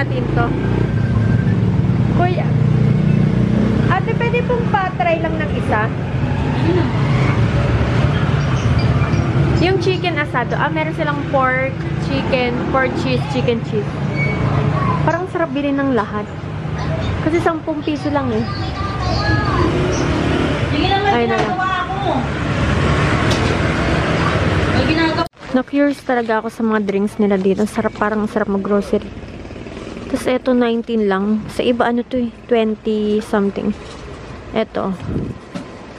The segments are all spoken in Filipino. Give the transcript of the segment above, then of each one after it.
natin to. Kuya, ate, pwede pong pa-try lang ng isa? Yung chicken asado. Meron silang pork, chicken, pork cheese, chicken cheese. Parang sarap bilhin ng lahat. Kasi 10 piso lang eh. Sige lang, may ginagawa ako. May ginagawa. Na-curious talaga ako sa mga drinks nila dito. Sarap, parang sarap mag-grocery. Tapos eto, 19 lang. Sa iba, ano to eh? 20 something. Eto.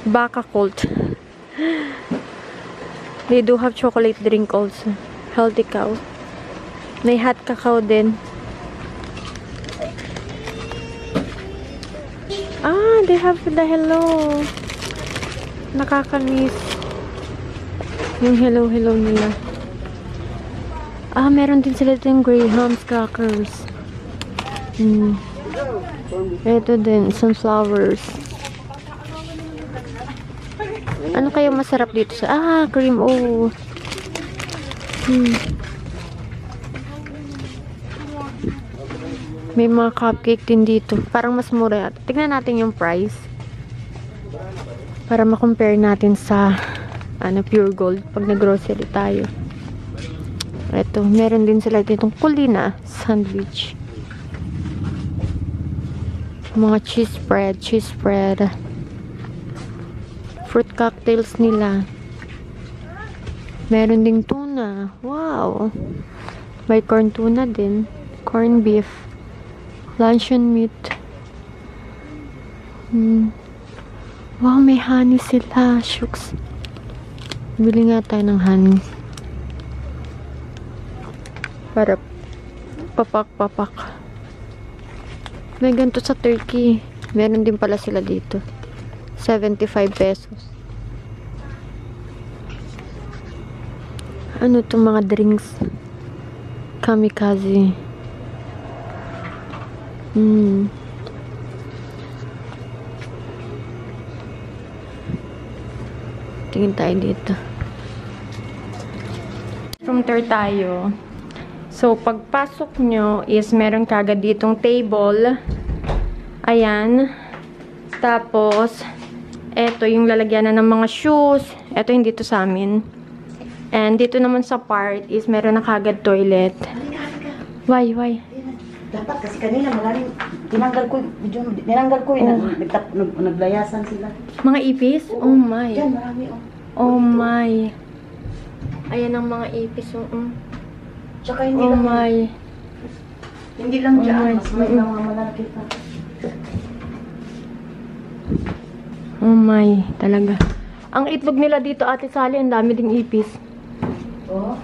Baka Colt. They do have chocolate drink also. Healthy cow. May hot cacao din. They have the hello. Nakakamiss. Yung hello nila. Meron din sila din Graham's crackers. Ito din, sunflowers. Ano kaya masarap dito sa... cream, oh. May mga cupcake din dito. Parang mas mura. Tignan natin yung price. Para ma-compare natin sa Pure Gold pag nag-grocery tayo. Ito, meron din sila ditong Kulina sandwich. Mga cheese spread. Fruit cocktails nila. Meron ding tuna. Wow! May corn tuna din. Corn beef. Luncheon meat. Wow, may honey sila. Shucks. Bili nga tayo ng honey. Para papak. May ganito sa Turkey. Meron din pala sila dito. 75 pesos. Ano itong mga drinks? Kamikaze. Tingin tayo dito. Room tour tayo. So, pagpasok nyo is meron kagad ditong table. Ayan. Tapos, eto yung lalagyan na ng mga shoes. Eto hindi to sa amin. And dito naman sa part is meron na kagad toilet. Why? Dapat kasi kanina malalim. Tinanggal ko yun. Naglayasan sila. Mga ipis? Oh my. Diyan, marami Oh my. Ayan ang mga ipis. Tsaka hindi Oh lang. my. Hindi lang dyan. my. Mas may mga malaki pa. Oh my. Talaga. Ang itlog nila dito, Ate Sally, ang dami ding ipis. Oh?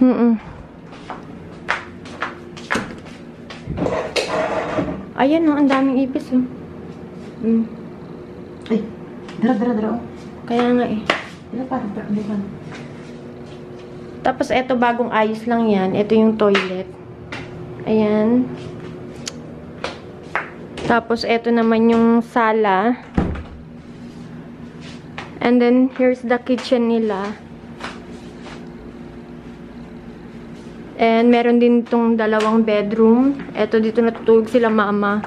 Ayan, ang daming ipis. Ay, dara. Kaya nga eh. Dara pa. Tapos, eto bagong ayos lang yan. Ito yung toilet. Ayan. Tapos, eto naman yung sala. And then, here's the kitchen nila. And meron din itong 2 bedroom. Eto, dito natutulog sila mama.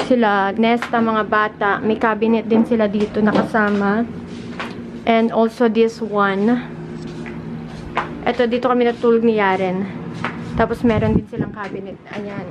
Sila Nesta, mga bata. May cabinet din sila dito nakasama. And also this one. Eto, dito kami natulog ni Yaren. Tapos meron din silang cabinet. Ayan.